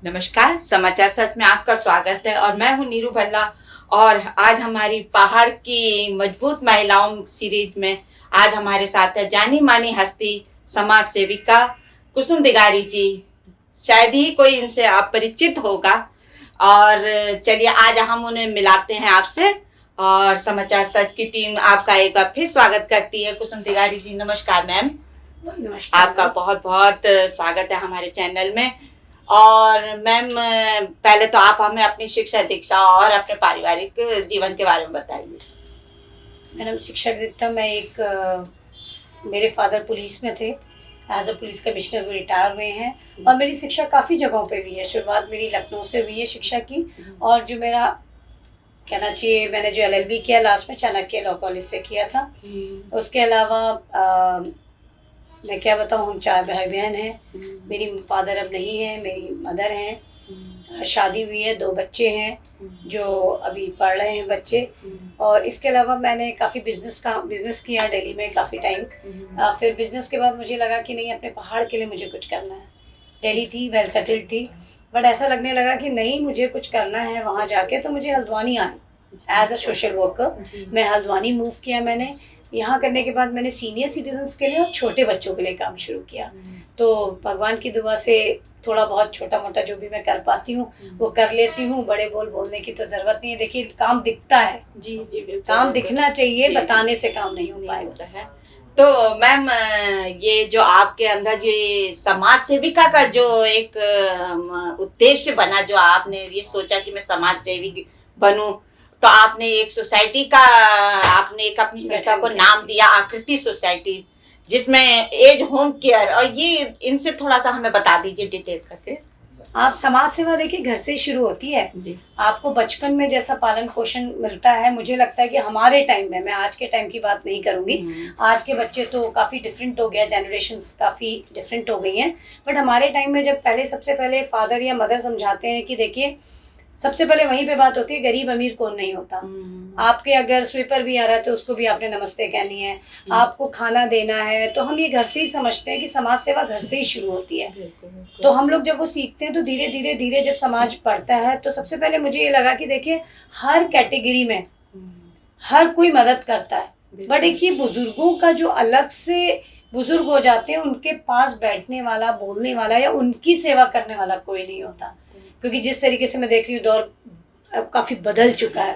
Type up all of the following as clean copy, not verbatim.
नमस्कार, समाचार सच में आपका स्वागत है और मैं हूं नीरू भल्ला। और आज हमारी पहाड़ की मजबूत महिलाओं सीरीज में आज हमारे साथ है जानी मानी हस्ती समाज सेविका कुसुम दिगारी जी। शायद ही कोई इनसे अपरिचित होगा। और चलिए आज हम उन्हें मिलाते हैं आपसे। और समाचार सच की टीम आपका एक बार फिर स्वागत करती है। कुसुम दिगारी जी, नमस्कार मैम। नमस्कार। आपका बहुत बहुत स्वागत है हमारे चैनल में। और मैम, पहले तो आप हमें अपनी शिक्षा दीक्षा और अपने पारिवारिक जीवन के बारे में बताइए। मैडम, शिक्षा दीक्षा मैं मेरे फादर पुलिस में थे। एज अ पुलिस कमिश्नर वो रिटायर हुए हैं और मेरी शिक्षा काफ़ी जगहों पे हुई है। शुरुआत मेरी लखनऊ से हुई है शिक्षा की। और जो मेरा कहना चाहिए, मैंने जो LLB किया लास्ट में चाणक्य लॉ कॉलेज से किया था। उसके अलावा मैं क्या बताऊँ, हम 4 भाई बहन हैं। मेरी फादर अब नहीं है, मेरी मदर हैं। शादी हुई है, 2 बच्चे हैं जो अभी पढ़ रहे हैं बच्चे। और इसके अलावा मैंने काफ़ी बिजनेस किया दिल्ली में काफ़ी टाइम। फिर बिजनेस के बाद मुझे लगा कि नहीं, अपने पहाड़ के लिए मुझे कुछ करना है। दिल्ली थी, वेल सेटल्ड थी, बट ऐसा लगने लगा कि नहीं, मुझे कुछ करना है वहाँ जाके। तो मुझे हल्द्वानी आया एज अ सोशल वर्कर। मैं हल्द्वानी मूव किया। मैंने यहाँ करने के बाद मैंने सीनियर सिटीजन्स के लिए और छोटे बच्चों के लिए काम शुरू किया। तो भगवान की दुआ से थोड़ा बहुत छोटा मोटा जो भी मैं कर पाती हूँ वो कर लेती हूँ। बड़े बोलने की तो ज़रूरत नहीं है। देखिए, काम दिखता है। जी जी, बिल्कुल, काम दिखना चाहिए, जी, बताने से काम नहीं हो पाएगा है। तो मैम, ये जो आपके अंदर ये समाज सेविका का जो एक उद्देश्य बना, जो आपने ये सोचा कि मैं समाज सेवी बनूं, तो आपने एक सोसाइटी का, आपने एक अपनी संस्था को नाम दिया आकृति सोसाइटी, जिसमें एज होम केयर। और ये इनसे थोड़ा सा हमें बता दीजिए डिटेल करके। आप समाज सेवा देखिए घर से ही शुरू होती है जी। आपको बचपन में जैसा पालन पोषण मिलता है, मुझे लगता है कि हमारे टाइम में, मैं आज के टाइम की बात नहीं करूंगी, आज के बच्चे तो काफ़ी डिफरेंट हो गया, जनरेशन्स काफ़ी डिफरेंट हो गई हैं। बट हमारे टाइम में जब सबसे पहले फादर या मदर समझाते हैं कि देखिए, सबसे पहले वहीं पे बात होती है, गरीब अमीर कौन नहीं होता। आपके अगर स्वीपर भी आ रहा है तो उसको भी आपने नमस्ते कहनी है। आपको खाना देना है, तो हम ये घर से ही समझते हैं कि समाज सेवा घर से ही शुरू होती है। तो हम लोग जब वो सीखते हैं तो धीरे धीरे धीरे जब समाज बढ़ता है, तो सबसे पहले मुझे ये लगा कि देखिए, हर कैटेगरी में हर कोई मदद करता है। बट एक ये बुजुर्गों का जो अलग से बुजुर्ग हो जाते हैं, उनके पास बैठने वाला, बोलने वाला या उनकी सेवा करने वाला कोई नहीं होता। क्योंकि जिस तरीके से मैं देख रही हूँ, दौर काफ़ी बदल चुका है।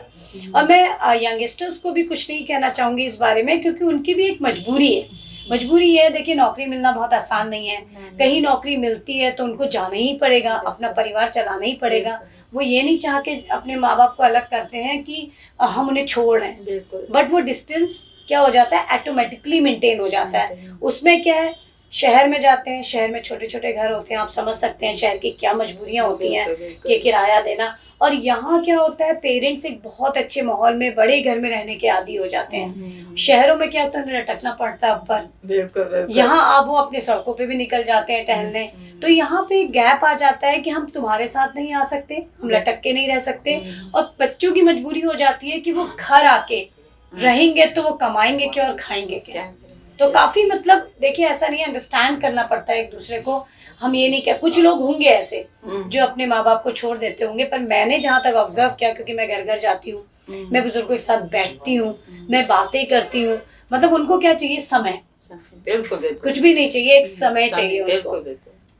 और मैं यंगस्टर्स को भी कुछ नहीं कहना चाहूँगी इस बारे में, क्योंकि उनकी भी एक मजबूरी है। मजबूरी ये है, देखिए, नौकरी मिलना बहुत आसान नहीं है। कहीं नौकरी मिलती है तो उनको जाना ही पड़ेगा, अपना परिवार चलाना ही पड़ेगा। वो ये नहीं चाह के अपने माँ बाप को अलग करते हैं कि हम उन्हें छोड़ रहे हैं। बट वो डिस्टेंस क्या हो जाता है, ऑटोमेटिकली मेंटेन हो जाता है। उसमें क्या है, शहर में जाते हैं, शहर में छोटे छोटे घर होते हैं, आप समझ सकते हैं शहर की क्या मजबूरियां होती हैं कि किराया देना। और यहाँ क्या होता है, पेरेंट्स एक बहुत अच्छे माहौल में, बड़े घर में रहने के आदी हो जाते हैं। शहरों में क्या होता है, उन्हें लटकना पड़ता है ऊपर। यहाँ आप वो अपने सड़कों पे भी निकल जाते हैं टहलने। तो यहाँ पे गैप आ जाता है कि हम तुम्हारे साथ नहीं आ सकते, हम लटक के नहीं रह सकते। और बच्चों की मजबूरी हो जाती है कि वो घर आके रहेंगे तो वो कमाएंगे क्या और खाएंगे क्या। तो काफ़ी मतलब देखिए, ऐसा नहीं है, अंडरस्टैंड करना पड़ता है एक दूसरे को। हम ये नहीं कह, कुछ लोग होंगे ऐसे जो अपने माँ बाप को छोड़ देते होंगे, पर मैंने जहाँ तक ऑब्जर्व किया, क्योंकि मैं घर घर जाती हूँ, मैं बुजुर्गों के साथ बैठती हूँ, मैं बातें करती हूँ, मतलब उनको क्या चाहिए, समय। बिल्कुल, कुछ भी नहीं चाहिए, एक समय चाहिए उनको।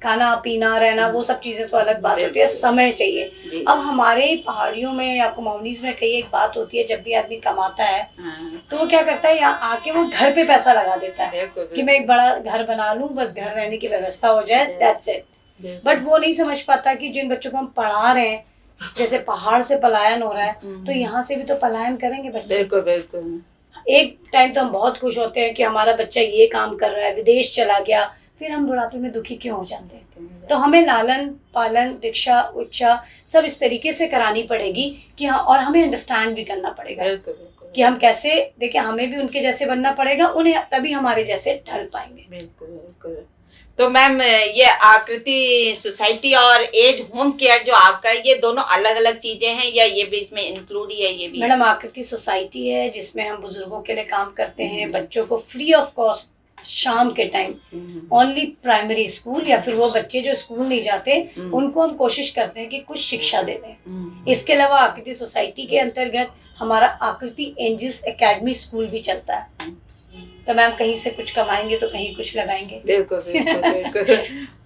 खाना पीना रहना वो सब चीज़ें तो अलग बात होती है, समय चाहिए। अब हमारे पहाड़ियों में, आपको माउंटेन्स में कई एक बात होती है, जब भी आदमी कमाता है तो वो क्या करता है, यहाँ आके वो घर पे पैसा लगा देता है कि मैं एक बड़ा घर बना लूँ, बस घर रहने की व्यवस्था हो जाए, दैट्स इट। बट वो नहीं समझ पाता कि जिन बच्चों को हम पढ़ा रहे हैं, जैसे पहाड़ से पलायन हो रहा है, तो यहाँ से भी तो पलायन करेंगे बच्चे। बिल्कुल। एक टाइम तो हम बहुत खुश होते हैं कि हमारा बच्चा ये काम कर रहा है, विदेश चला गया, फिर हम बुढ़ापे में दुखी क्यों हो जाते हैं। तो हमें लालन पालन, दीक्षा उच्छा सब इस तरीके से करानी पड़ेगी कि हाँ, और हमें अंडरस्टैंड भी करना पड़ेगा कि हम कैसे, देखिए, हमें भी उनके जैसे बनना पड़ेगा, उन्हें तभी हमारे जैसे ढल पाएंगे। बिल्कुल। तो मैम, ये आकृति सोसाइटी और एज होम केयर जो आपका, ये दोनों अलग अलग चीजें हैं या ये भी इसमें इंक्लूड ही है? ये भी मैडम, आकृति सोसाइटी है जिसमें हम बुजुर्गों के लिए काम करते हैं, बच्चों को फ्री ऑफ कॉस्ट शाम के टाइम ओनली प्राइमरी स्कूल या फिर वो बच्चे जो स्कूल नहीं जाते उनको हम कोशिश करते हैं कि कुछ शिक्षा दे दें। इसके अलावा आकृति सोसाइटी के अंतर्गत हमारा आकृति एंजल्स एकेडमी स्कूल भी चलता है। तो मैम कहीं से कुछ कमाएंगे तो कहीं कुछ लगाएंगे। बिल्कुल बिल्कुल बिल्कुल।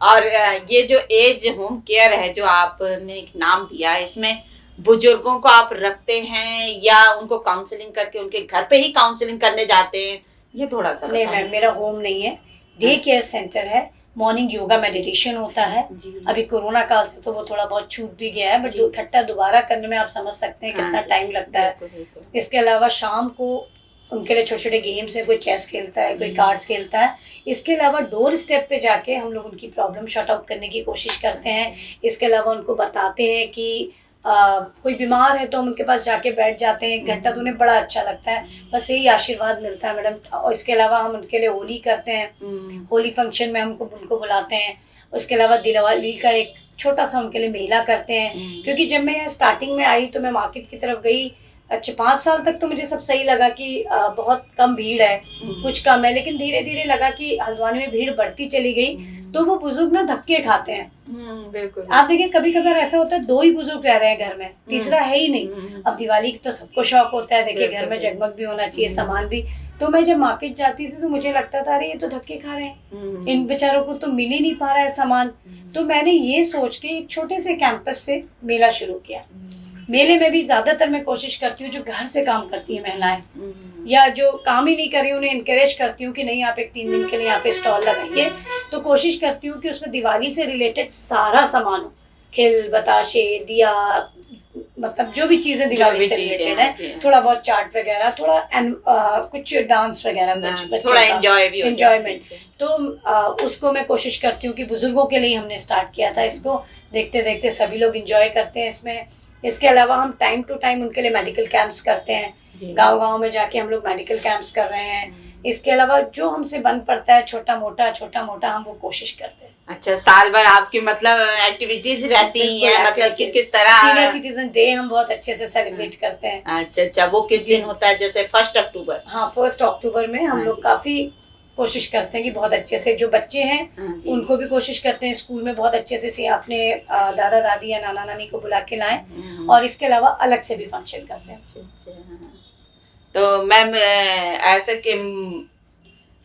और ये जो एज होम केयर है जो आपने एक नाम दिया है, इसमें बुजुर्गों को आप रखते हैं या उनको काउंसलिंग करके उनके घर पे ही काउंसलिंग करने जाते हैं, ये थोड़ा सा नहीं मैम, मेरा होम नहीं है, डे केयर सेंटर है। मॉर्निंग योगा मेडिटेशन होता है। अभी कोरोना काल से तो वो थोड़ा बहुत छूट भी गया है, बट इकट्ठा दोबारा करने में आप समझ सकते हैं कितना टाइम लगता है। इसके अलावा शाम को उनके लिए छोटे छोटे गेम्स हैं, कोई चेस खेलता है, कोई कार्ड्स खेलता है। इसके अलावा डोर स्टेप पे जाके हम लोग उनकी प्रॉब्लम शॉर्ट आउट करने की कोशिश करते हैं। इसके अलावा उनको बताते हैं कि कोई बीमार है तो हम उनके पास जाके बैठ जाते हैं, 1 घंटा तो उन्हें बड़ा अच्छा लगता है, बस यही आशीर्वाद मिलता है मैडम। और इसके अलावा हम उनके लिए होली करते हैं, होली फंक्शन में हमको उनको बुलाते हैं। उसके अलावा दिवाली का एक छोटा सा उनके लिए मेला करते हैं, क्योंकि जब मैं स्टार्टिंग में आई तो मैं मार्केट की तरफ गई। अच्छा 5 साल तक तो मुझे सब सही लगा कि बहुत कम भीड़ है, कुछ कम है, लेकिन धीरे धीरे लगा कि हल्द्वानी में भीड़ बढ़ती चली गई। तो वो बुजुर्ग ना धक्के खाते हैं। बिल्कुल। आप देखिए कभी कभार ऐसा होता है 2 ही बुजुर्ग रह रहे हैं घर में, तीसरा है ही नहीं। अब दिवाली तो सबको शौक होता है, देखिए घर में जगमग भी होना चाहिए, सामान भी। तो मैं जब मार्केट जाती थी तो मुझे लगता था अरे ये तो धक्के खा रहे हैं, इन बेचारों को तो मिल ही नहीं पा रहा है सामान। तो मैंने ये सोच के एक छोटे से कैंपस से मेला शुरू किया। मेले में भी ज्यादातर मैं कोशिश करती हूँ जो घर से काम करती है महिलाएं या जो काम ही नहीं कर रही, उन्हें इनकरेज करती हूँ कि नहीं आप एक 3 दिन के लिए यहाँ पे स्टॉल लगाइए। तो कोशिश करती हूँ कि उसमें दिवाली से रिलेटेड सारा सामान हो, खिल बताशे दिया, मतलब जो भी चीजें दिवाली से रिलेटेड है, थोड़ा बहुत चाट वगैरह, थोड़ा कुछ डांस वगैरह, कुछ थोड़ा एंजॉयमेंट। तो उसको मैं कोशिश करती हूँ कि बुजुर्गों के लिए हमने स्टार्ट किया था इसको, देखते देखते सभी लोग इंजॉय करते हैं इसमें। इसके अलावा हम टाइम टू टाइम उनके लिए मेडिकल कैंप्स करते हैं, गांव-गांव में जाके हम लोग मेडिकल कैंप्स कर रहे हैं। इसके अलावा जो हमसे बन पड़ता है छोटा मोटा हम वो कोशिश करते हैं। अच्छा, साल भर आपकी मतलब एक्टिविटीज रहती हैं, मतलब किस तरह? सीनियर सिटीजन डे हम बहुत अच्छे से सेलिब्रेट करते हैं। अच्छा, वो किस दिन होता है? जैसे 1 अक्टूबर? हाँ, 1 अक्टूबर में हम लोग काफी कोशिश करते हैं कि बहुत अच्छे से जो बच्चे हैं उनको भी कोशिश करते हैं स्कूल में बहुत अच्छे से अपने दादा दादी या नाना नानी को बुला के लाएं, और इसके अलावा अलग से भी फंक्शन करते हैं। तो मैम ऐसे कि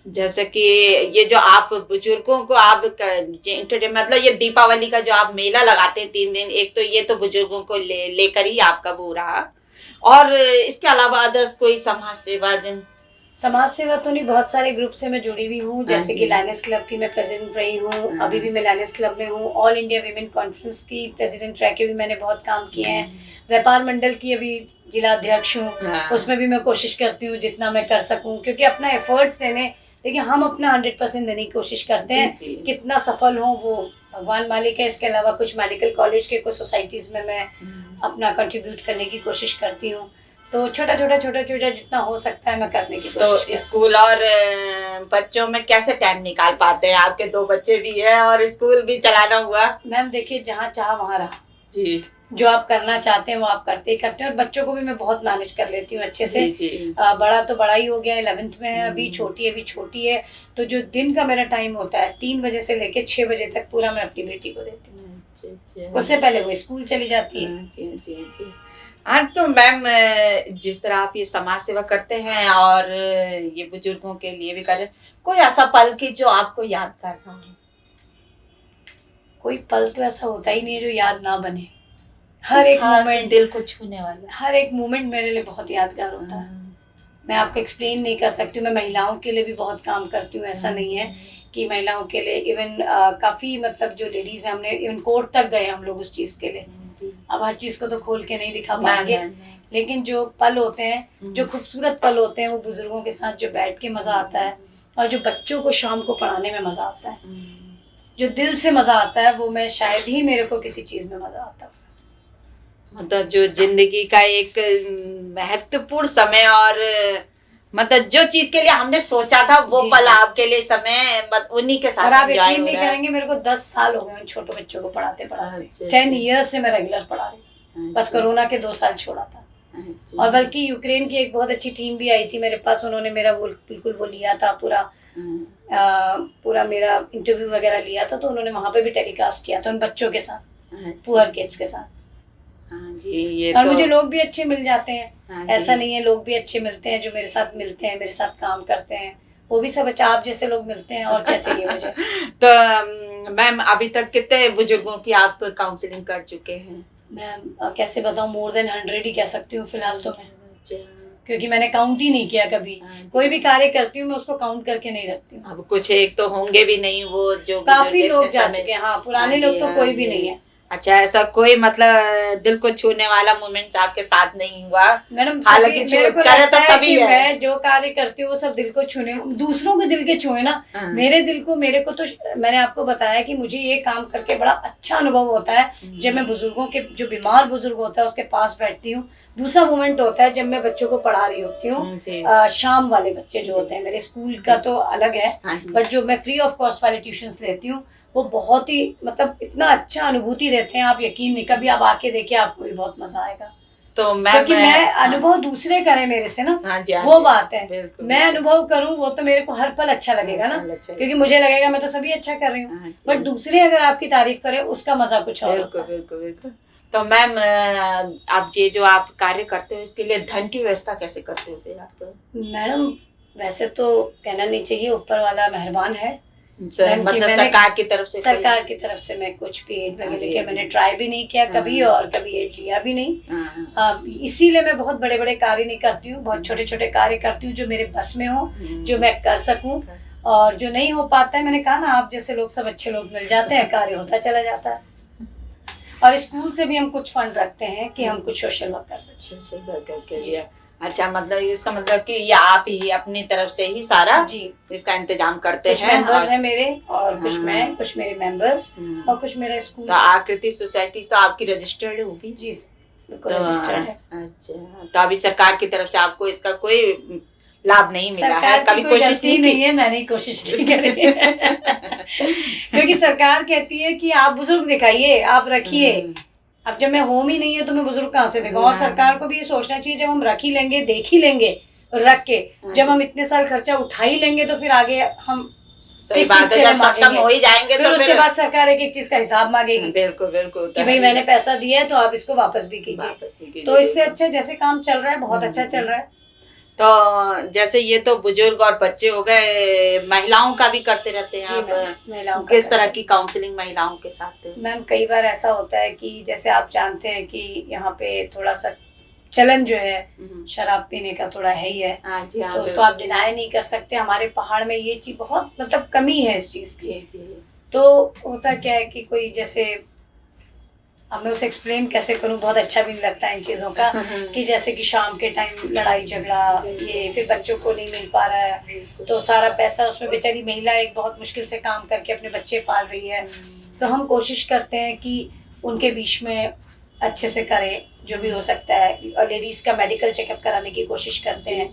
जैसे कि ये जो आप बुजुर्गों को आप मतलब ये दीपावली का जो आप मेला लगाते हैं 3 दिन, एक तो ये तो बुजुर्गों को लेकर ही आपका वो रहा, और इसके अलावा अदर्स कोई समाज सेवा तो नहीं, बहुत सारे ग्रुप से मैं जुड़ी हुई हूँ, जैसे कि लायनेस क्लब की मैं प्रेसिडेंट रही हूँ, अभी भी मैं लायनेस क्लब में हूँ। ऑल इंडिया वीमेन कॉन्फ्रेंस की प्रेसिडेंट रह के भी मैंने बहुत काम किए हैं। व्यापार मंडल की अभी जिला अध्यक्ष हूँ, उसमें भी मैं कोशिश करती हूँ जितना मैं कर सकूँ, क्योंकि अपना एफर्ट्स देने, देखिए हम अपना 100% देने की कोशिश करते हैं, कितना सफल हो वो भगवान मालिक है। इसके अलावा कुछ मेडिकल कॉलेज के कुछ सोसाइटीज़ में मैं अपना कंट्रीब्यूट करने की कोशिश करती हूँ। तो छोटा छोटा जितना हो सकता है मैं करने की कोशिश। तो स्कूल और बच्चों में कैसे टाइम निकाल पाते हैं? आपके 2 बच्चे भी हैं और स्कूल भी चलाना हुआ। मैम देखिए जहाँ चाह वहाँ रहा जी, जो आप करना चाहते हैं वो आप करते हैं, और बच्चों को भी मैं बहुत मैनेज कर लेती हूँ अच्छे से। बड़ा तो बड़ा ही हो गया, 11th में है, अभी छोटी है। तो जो दिन का मेरा टाइम होता है 3 बजे से लेके 6 बजे तक पूरा मैं अपनी बेटी को देती हूँ। उससे पहले वो स्कूल चली जाती है। हाँ, तो मैम जिस तरह आप ये समाज सेवा करते हैं और ये बुजुर्गों के लिए भी कर रहे हैं, कोई ऐसा पल की जो आपको याद कर रहा हो? कोई पल तो ऐसा होता ही नहीं है जो याद ना बने। हर एक मोमेंट दिल को छूने वाला, हर एक मोमेंट मेरे लिए बहुत यादगार होता है। मैं आपको एक्सप्लेन नहीं कर सकती हूँ। मैं महिलाओं के लिए भी बहुत काम करती हूँ, ऐसा नहीं है कि महिलाओं के लिए इवन काफ़ी मतलब जो लेडीज़ हैं, हमने इवन कोर्ट तक गए हम लोग उस चीज़ के लिए। अब हर चीज़ को तो खोल के नहीं दिखा पाएंगे, लेकिन जो पल होते हैं, जो खूबसूरत पल होते हैं, वो बुजुर्गों के साथ जो बैठ के मज़ा आता है, और जो बच्चों को शाम को पढ़ाने में मज़ा आता है, जो दिल से मज़ा आता है, वो मैं शायद ही मेरे को किसी चीज़ में मज़ा आता है। मतलब जो जिंदगी का एक महत्वपूर्ण समय, और मतलब जो चीज के लिए हमने सोचा था वो पल आपके लिए समय उन्हीं के साथ। आप यकीन नहीं करेंगे, मेरे को 10 साल हो गए छोटे बच्चों को पढ़ाते 10 ईयर्स से मैं रेगुलर पढ़ा रही। बस कोरोना के 2 साल छोड़ा था। और बल्कि यूक्रेन की एक बहुत अच्छी टीम भी आई थी मेरे पास, उन्होंने मेरा वो बिल्कुल वो लिया था पूरा पूरा मेरा इंटरव्यू वगैरह लिया था, तो उन्होंने वहाँ पे भी टेलीकास्ट किया था उन बच्चों के साथ, पुअर किड्स के साथ। हाँ जी, ये और तो मुझे लोग भी अच्छे मिल जाते हैं, हाँ ऐसा जी। नहीं है, लोग भी अच्छे मिलते हैं जो मेरे साथ मिलते हैं, मेरे साथ काम करते हैं, वो भी सब अच्छा, आप जैसे लोग मिलते हैं, और क्या चाहिए मुझे। तो मैम अभी तक कितने बुजुर्गों की आप काउंसलिंग कर चुके हैं? मैं कैसे बताऊँ, मोर देन 100 ही कह सकती हूँ फिलहाल तो मैं, अच्छा, क्योंकि मैंने काउंट ही नहीं किया कभी। हाँ जी। कोई भी कार्य करती हूँ मैं उसको काउंट करके नहीं रखती हूँ। अब कुछ एक तो होंगे भी नहीं वो जो काफी बुजुर्ग लोग इतने जा समय- चुके हैं, हाँ, पुराने हाँ जी, लोग तो हाँ कोई भी जी। नहीं है। अच्छा, ऐसा कोई मतलब दिल को छूने वाला मोमेंट आपके साथ नहीं हुआ? मैडम हालांकि मेरे को करे लगता तो है सभी कि है। मैं जो कार्य करती हूँ वो सब दिल को छूने, दूसरों के दिल के छुए ना, हाँ। मेरे दिल को, मेरे को तो मैंने आपको बताया कि मुझे ये काम करके बड़ा अच्छा अनुभव होता है जब मैं बुजुर्गों के, जो बीमार बुजुर्ग होता है उसके पास बैठती हूँ। दूसरा मोमेंट होता है जब मैं बच्चों को पढ़ा रही होती जी। हूँ, शाम वाले बच्चे जो जी। होते हैं, मेरे स्कूल का तो अलग है, हाँ जी। बट जो मैं फ्री ऑफ कॉस्ट वाले ट्यूशंस लेती हूँ, वो बहुत ही मतलब इतना अच्छा अनुभूति देते हैं, आप यकीन नहीं, कभी आप आके देखिए, आपको भी बहुत मजा आएगा। तो क्योंकि मैं हाँ। अनुभव दूसरे करें मेरे से ना, हाँ जी, हाँ वो जी। बात है। बिल्कुल, मैं अनुभव करूं वो तो मेरे को हर पल अच्छा लगेगा ना, अच्छा क्योंकि मुझे लगेगा मैं तो सभी अच्छा कर रही हूँ, हाँ जी। बट दूसरे अगर आपकी तारीफ करें उसका मजा कुछ और बिल्कुल होता है। बिल्कुल बिल्कुल। तो मैम आप ये जो आप कार्य करते हो इसके लिए धन की व्यवस्था कैसे करते हो फिर आप? मैडम वैसे तो कहना नहीं चाहिए, ऊपर वाला मेहरबान है। धन की मतलब मैंने सरकार की तरफ से सरकार की तरफ से मैं कुछ भी एड वगैरह अरे, लेके मैंने ट्राई भी नहीं किया कभी, हाँ। और कभी एड लिया भी नहीं। हाँ, इसीलिए मैं बहुत बड़े बड़े कार्य नहीं करती हूँ, बहुत छोटे छोटे कार्य करती हूँ जो मेरे बस में हो, जो मैं कर सकूं, और जो नहीं हो पाता है, मैंने कहा ना, आप जैसे लोग, सब अच्छे लोग मिल जाते हैं, कार्य होता चला जाता है। और स्कूल से भी हम कुछ फंड रखते हैं कि हम कुछ सोशल वर्क कर सकें। सोशल वर्कर के लिए। अच्छा, मतलब इसका मतलब कि ये आप ही अपनी तरफ से ही सारा जी, इसका इंतजाम करते कुछ हैं? मेंबर्स हैं मेरे, और कुछ हाँ। मैं, कुछ मेरे मेंबर्स, और कुछ मेरा स्कूल। तो आकृति सोसाइटी तो आपकी रजिस्टर्ड होगी? जी बिल्कुल तो रजिस्टर्ड है। अच्छा, तो अभी सरकार की तरफ से आपको इसका कोई लाभ नहीं मिला है? सरकार कभी की कोई कोशिश गलती नहीं नहीं है, मैंने ही कोशिश नहीं करी है। क्योंकि सरकार कहती है कि आप बुजुर्ग दिखाइए, आप रखिए। अब जब मैं होम ही नहीं है तो मैं बुजुर्ग कहाँ से दिखाऊं? और सरकार को भी ये सोचना चाहिए, जब हम रख ही लेंगे, देख ही लेंगे रख के, जब हम इतने साल खर्चा उठा ही लेंगे, तो फिर आगे हम सही इस बात चीज है, के जब लिए सब सब मांगेंगे। हो ही जाएंगे फिर तो उसके फिर बाद सरकार एक एक चीज का हिसाब मांगेगी बिल्कुल बिल्कुल कि भाई मैंने पैसा दिया है तो आप इसको वापस भी कीजिए। वापस भी कीजिए, तो इससे बिल्कुल। अच्छा जैसे काम चल रहा है, बहुत अच्छा चल रहा है। तो जैसे ये तो बुजुर्ग और बच्चे हो गए, महिलाओं का भी करते रहते हैं जी आप? मैम, महिलाओं का किस तरह करते की काउंसलिंग महिलाओं के साथ है? मैम कई बार ऐसा होता है कि जैसे आप जानते हैं कि यहाँ पे थोड़ा सा चलन जो है शराब पीने का थोड़ा है ही है, हाँ जी, हाँ, तो उसको आप डिनाई नहीं कर सकते। हमारे पहाड़ में ये चीज बहुत मतलब कमी है इस चीज की। जी जी। तो होता क्या है कि कोई जैसे, अब मैं उसे एक्सप्लेन कैसे करूं, बहुत अच्छा भी नहीं लगता इन चीज़ों का, कि जैसे कि शाम के टाइम लड़ाई झगड़ा, ये फिर बच्चों को नहीं मिल पा रहा है, तो सारा पैसा उसमें, बेचारी महिला एक बहुत मुश्किल से काम करके अपने बच्चे पाल रही है। तो हम कोशिश करते हैं कि उनके बीच में अच्छे से करें जो भी हो सकता है, और लेडीज़ का मेडिकल चेकअप कराने की कोशिश करते हैं।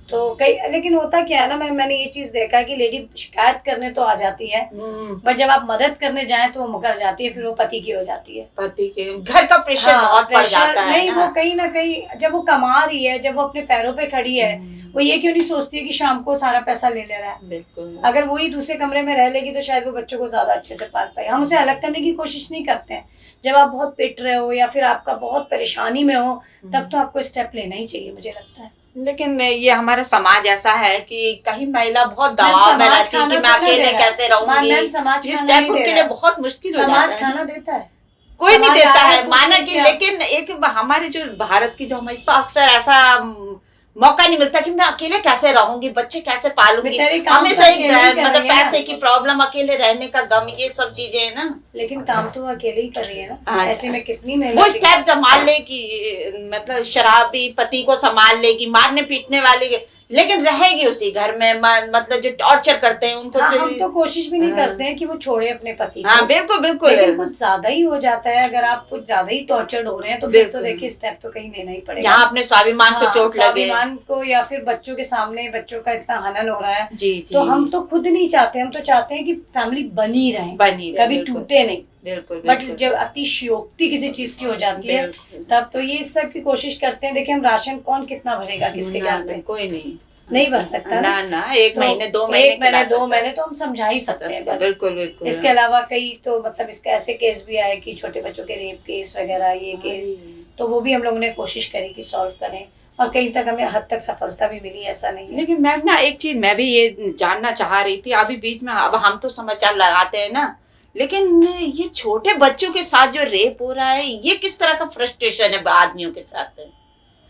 तो कई, लेकिन होता क्या है ना मैम, मैंने ये चीज़ देखा है कि लेडी शिकायत करने तो आ जाती है, बट जब आप मदद करने जाएं तो वो मुकर जाती है, फिर वो पति की हो जाती है। पति के घर का प्रेशर बहुत बढ़ जाता है नहीं, वो कहीं ना कहीं जब वो कमा रही है, जब वो अपने पैरों पे खड़ी है, वो ये क्यों नहीं सोचती है कि शाम को सारा पैसा ले रहा है? बिल्कुल। अगर वही दूसरे कमरे में रह लेगी तो शायद वो बच्चों को ज्यादा अच्छे से पाल पाए। हम उसे अलग करने की कोशिश नहीं करते हैं। जब आप बहुत पिट रहे हो या फिर आपका बहुत परेशानी में हो, तब तो आपको स्टेप लेना ही चाहिए, मुझे लगता है। लेकिन ये हमारा समाज ऐसा है कि कहीं महिला बहुत दबाव में रहती है कि मैं अकेले कैसे रहूंगी। समाज ये स्टेप उनके लिए बहुत मुश्किल हो जाता है। समाज खाना देता है, कोई नहीं समाज देता आया है, तो माना उसमें कि, क्या? लेकिन एक हमारे जो भारत की जो हमेशा अक्सर ऐसा मौका नहीं मिलता कि मैं अकेले कैसे रहूंगी, बच्चे कैसे पालूंगी। बेचारी काम हमेशा तो एक अकेले ही कर मतलब रही है ना। पैसे की प्रॉब्लम, अकेले रहने का गम, ये सब चीजें है ना। लेकिन काम तो वो अकेले ही कर रही है ना। हाँ। ऐसे में कितनी वो मेहनत स्टेप संभाल ले कि मतलब शराबी पति को संभाल लेगी, मारने पीटने वाली, लेकिन रहेगी उसी घर में। मतलब जो टॉर्चर करते हैं उनको हाँ, हम तो कोशिश भी नहीं करते हैं कि वो छोड़े अपने पति को। हाँ बिल्कुल बिल्कुल। लेकिन कुछ ज्यादा ही हो जाता है, अगर आप कुछ ज्यादा ही टॉर्चर्ड हो रहे हैं तो फिर तो देखिए स्टेप तो कहीं लेना ही पड़ेगा, जहाँ अपने स्वाभिमान को चोट लगे, स्वाभिमान को, या फिर बच्चों के सामने बच्चों का इतना हनन हो रहा है। जी जी। तो हम तो खुद नहीं चाहते, हम तो चाहते हैं कि फैमिली बनी रहे, कभी टूटे नहीं। बिल्कुल। बट जब अतिशयोक्ति किसी चीज की हो जाती है, तब तो ये इस सब की कोशिश करते हैं। देखिए हम राशन कौन कितना भरेगा किसके घर पे, कोई नहीं। नहीं बढ़ सकता ना ना, एक तो महीने 2 महीने एक महीने खिला 2 सकता है। महीने तो हम समझा ही सकते हैं बस। बिल्कुल बिल्कुल। इसके अलावा कई तो मतलब इसके ऐसे केस भी आए कि छोटे बच्चों के रेप केस वगैरह ये केस, तो वो भी हम लोगों ने कोशिश करी कि सॉल्व करें और कहीं तक हमें हद तक सफलता भी मिली, ऐसा नहीं है। लेकिन मैम ना एक चीज मैं भी ये जानना चाह रही थी अभी बीच में, अब हम तो समाचार लगाते हैं ना, लेकिन ये छोटे बच्चों के साथ जो रेप हो रहा है, ये किस तरह का फ्रस्ट्रेशन है आदमियों के साथ,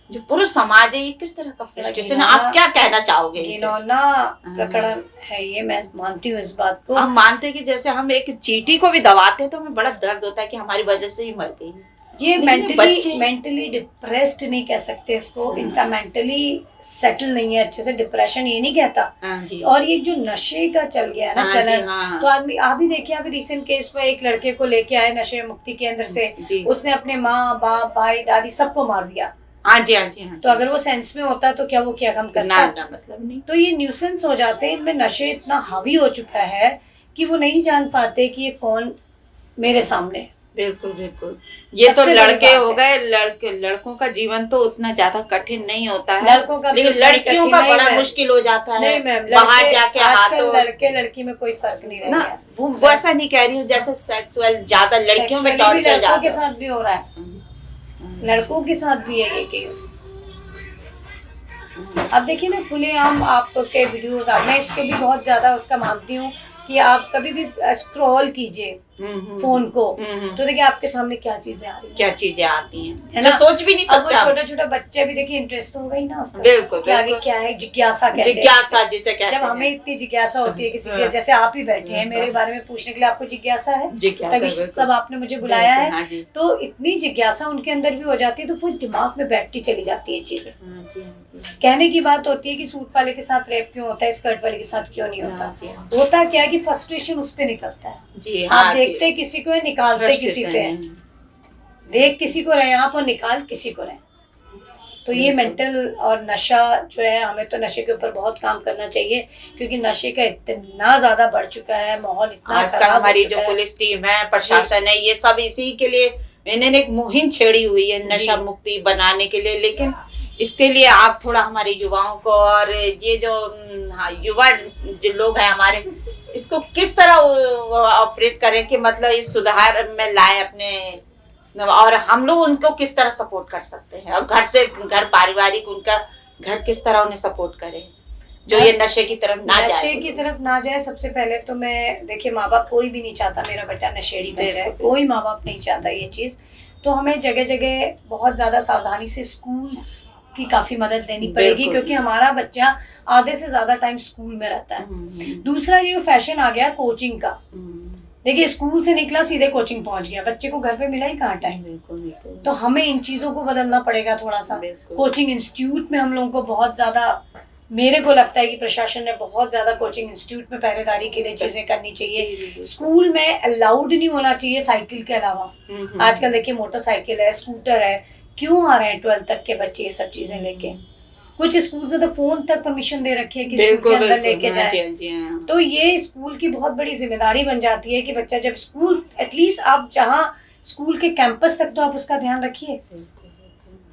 जो पूरा समाज है, ये किस तरह का फ्रस्ट्रेशन है? आप क्या कहना चाहोगे इससे? घिनौना प्रकरण है ये, मैं मानती हूँ इस बात को। हम मानते हैं कि जैसे हम एक चींटी को भी दबाते हैं तो हमें बड़ा दर्द होता है कि हमारी वजह से ही मर गई। ये बच्चे मेंटली डिप्रेस्ड नहीं कह सकते इसको, इनका मेंटली सेटल नहीं है अच्छे से, डिप्रेशन ये नहीं कहता। जी। और ये जो नशे का चल गया ना चलन, तो आदमी आप भी देखिए, अभी रिसेंट केस में एक लड़के को लेके आए नशे मुक्ति के अंदर से, उसने अपने माँ बाप भाई दादी सबको मार दिया। हाँ जी, हाँ जी, हाँ जी। तो अगर वो सेंस में होता तो क्या वो क्या काम करता? ना, मतलब नहीं। तो ये न्यूसेंस हो जाते हैं, इनमें नशे इतना हावी हो चुका है कि वो नहीं जान पाते कि ये कौन मेरे सामने। बिल्कुल बिल्कुल। ये तो लड़के हो गए, लड़कों का जीवन तो उतना ज्यादा कठिन नहीं होता है, लड़कों का, लेकिन लड़कियों का बड़ा मुश्किल हो जाता है। नहीं मैम, बाहर जाके हाथों लड़के लड़की में कोई फर्क नहीं रह गया। वो ऐसा नहीं कह रही हूँ, जैसे सेक्सुअल ज्यादा लड़कियों में टॉर्चर लड़कों के साथ भी हो रहा है, लड़कों के साथ भी है ये केस। अब देखिए मैं खुलेआम आपके वीडियोस, मैं इसके भी बहुत ज्यादा उसका मानती हूँ कि आप कभी भी स्क्रॉल कीजिए फोन को, तो देखिए आपके सामने क्या चीजें आ रही हैं, क्या चीजें आती हैं जो सोच भी नहीं सकता। छोटा छोटा बच्चे भी देखिए इंटरेस्ट हो गई ना उसका, बिल्कुल कि आगे क्या है, जिज्ञासा कहते हैं। जिज्ञासा जिसे कहते हैं। जब हमें इतनी जिज्ञासा होती है किसी चीज, जैसे आप ही बैठे हैं मेरे बारे में पूछने के लिए, आपको जिज्ञासा है, तभी सब आपने मुझे बुलाया है, तो इतनी जिज्ञासा उनके अंदर भी हो जाती है, तो वो दिमाग में बैठती चली जाती है चीजें। कहने की बात होती है कि सूट वाले के साथ रेप क्यों होता है, स्कर्ट वाले के साथ क्यों नहीं होता। होता क्या है कि फ्रस्ट्रेशन उस पे निकलता है। आप देखते किसी को है, निकालते किसी पे हैं। देख किसी को रहे आप और निकाल किसी को रहे। तो ये मेंटल और नशा जो है, हमें तो नशे के ऊपर बहुत काम करना चाहिए, क्योंकि नशे का इतना ज्यादा बढ़ चुका है, माहौल इतना आजकल हमारी जो पुलिस टीम है, प्रशासन है, ये सब इसी के लिए इन्होंने एक मुहिम छेड़ी हुई है नशा मुक्ति बनाने के लिए। लेकिन इसके लिए आप थोड़ा हमारे युवाओं को, और ये जो युवा जो लोग हैं हमारे, इसको किस तरह ऑपरेट करें कि मतलब इस सुधार में लाए अपने, और हम लोग उनको किस तरह सपोर्ट कर सकते हैं, और घर पारिवारिक उनका घर किस तरह उन्हें सपोर्ट करें जो ये नशे की तरफ ना जाए। नशे की तरफ ना जाए। सबसे पहले तो मैं देखिए, माँ बाप कोई भी नहीं चाहता मेरा बेटा नशेड़ी बन जाए, कोई माँ बाप नहीं चाहता ये चीज। तो हमें जगह जगह बहुत ज्यादा सावधानी से स्कूल्स की काफी मदद लेनी पड़ेगी, क्योंकि हमारा बच्चा आधे से ज्यादा टाइम स्कूल में रहता है। दूसरा ये फैशन आ गया कोचिंग का, देखिए स्कूल से निकला सीधे कोचिंग पहुंच गया, बच्चे को घर पे मिला ही कहाँ टाइम। तो हमें इन चीजों को बदलना पड़ेगा थोड़ा सा। कोचिंग इंस्टीट्यूट में हम लोगों को बहुत ज्यादा, मेरे को लगता है कि प्रशासन ने बहुत ज्यादा कोचिंग इंस्टीट्यूट में पहरेदारी के लिए चीजें करनी चाहिए। स्कूल में अलाउड नहीं होना चाहिए साइकिल के अलावा। आजकल देखिए मोटरसाइकिल है, स्कूटर है, क्यों आ रहे हैं 12th तक के बच्चे ये सब चीजें लेके। कुछ स्कूल से तो फोन तक परमिशन दे रखी है कि स्कूल के अंदर लेके जाए। तो ये स्कूल की बहुत बड़ी जिम्मेदारी बन जाती है कि बच्चा जब स्कूल, एटलीस्ट आप जहाँ स्कूल के कैंपस तक तो आप उसका ध्यान रखिए।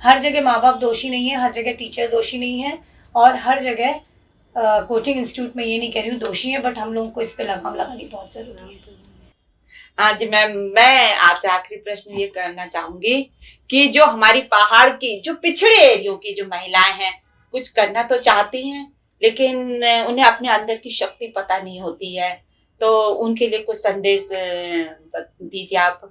हर जगह माँ बाप दोषी नहीं है, हर जगह टीचर दोषी नहीं है, और हर जगह कोचिंग इंस्टीट्यूट में ये नहीं कह रही हूँ दोषी है, बट हम लोगों को इस पे लगाम लगानी बहुत जरूरी है। हाँ जी मैम, मैं आपसे आखिरी प्रश्न ये करना चाहूंगी कि जो हमारी पहाड़ की जो पिछड़े एरियो की जो महिलाएं हैं, कुछ करना तो चाहती हैं, लेकिन उन्हें अपने अंदर की शक्ति पता नहीं होती है, तो उनके लिए कुछ संदेश दीजिए आप।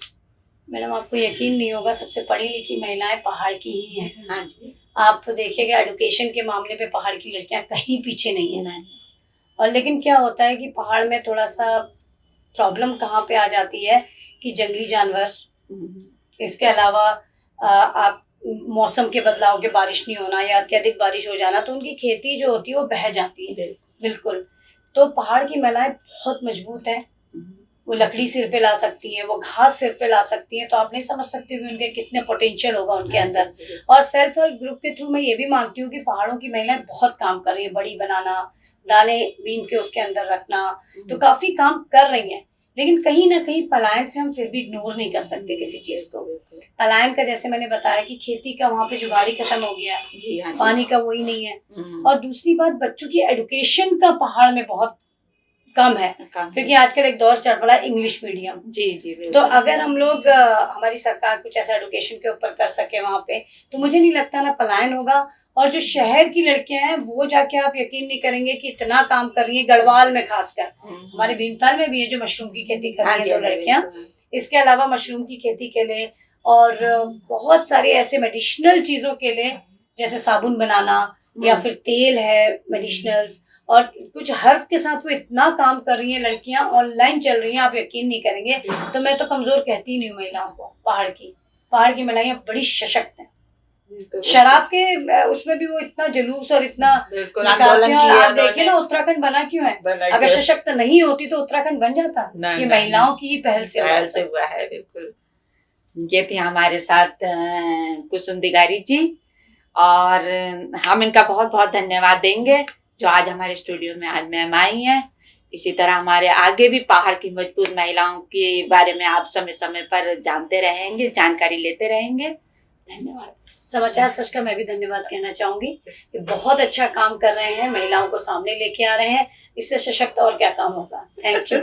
मैडम आपको यकीन नहीं होगा, सबसे पढ़ी लिखी महिलाएं पहाड़ की ही हैं। हाँ जी। आप देखिएगा एडुकेशन के मामले पे पहाड़ की लड़कियां कहीं पीछे नहीं है। और लेकिन क्या होता है कि पहाड़ में थोड़ा सा प्रॉब्लम कहाँ पे आ जाती है कि जंगली जानवर, इसके अलावा आप मौसम के बदलाव के, बारिश नहीं होना या अत्यधिक बारिश हो जाना, तो उनकी खेती जो होती है वो बह जाती है। बिल्कुल। तो पहाड़ की महिलाएं बहुत मजबूत हैं, वो लकड़ी सिर पे ला सकती है, वो घास सिर पे ला सकती है, तो आप नहीं समझ सकते कि उनके कितने पोटेंशियल होगा उनके अंदर। और सेल्फ हेल्प ग्रुप के थ्रू मैं ये भी मानती हूँ कि पहाड़ों की महिलाएं बहुत काम कर रही है, बड़ी बनाना, दालें बीन के उसके अंदर रखना, तो काफी काम कर रही हैं। लेकिन कहीं ना कहीं पलायन से हम फिर भी इग्नोर नहीं कर सकते किसी चीज को। पलायन का जैसे मैंने बताया कि खेती का वहाँ पे जुगाड़ी खत्म हो गया, जी हाँ जी। पानी का वही नहीं है। और दूसरी बात, बच्चों की एडुकेशन का पहाड़ में बहुत कम है, क्योंकि आजकल एक दौर चल पड़ा है इंग्लिश मीडियम। जी जी तो अगर हम लोग हमारी सरकार कुछ ऐसा एडुकेशन के ऊपर कर सके वहाँ पे, तो मुझे नहीं लगता ना पलायन होगा। और जो शहर की लड़कियां हैं वो जाके आप यकीन नहीं करेंगे कि इतना काम कर रही है, गढ़वाल में खासकर, हमारे भीमताल में भी है जो मशरूम की खेती कर रही है 2 लड़कियां। इसके अलावा मशरूम की खेती के लिए और बहुत सारे ऐसे मेडिसिनल चीजों के लिए, जैसे साबुन बनाना या फिर तेल है मेडिसिनल्स, और कुछ हर्ब के साथ वो इतना काम कर रही हैं लड़कियां, ऑनलाइन चल रही हैं, आप यकीन नहीं करेंगे। तो मैं तो कमजोर कहती ही नहीं हूँ महिलाओं को। पहाड़ की महिलाएं बड़ी सशक्त हैं। शराब के उसमें भी वो इतना जुलूस और इतना निकालती हैं। आप देखिए ना उत्तराखंड बना क्यों है, अगर सशक्त नहीं होती तो उत्तराखंड बन जाता। ये महिलाओं की ही पहल से हुआ है। बिल्कुल। ये थी हमारे साथ कुसुम दिगारी जी, और हम इनका बहुत बहुत धन्यवाद देंगे जो आज हमारे स्टूडियो में आज मैम आई हैं। इसी तरह हमारे आगे भी पहाड़ की मजबूत महिलाओं के बारे में आप समय समय पर जानते रहेंगे, जानकारी लेते रहेंगे। धन्यवाद। समाचार सच का मैं भी धन्यवाद कहना चाहूंगी कि बहुत अच्छा काम कर रहे हैं, महिलाओं को सामने लेके आ रहे हैं। इससे सशक्त और क्या काम होगा। Thank you.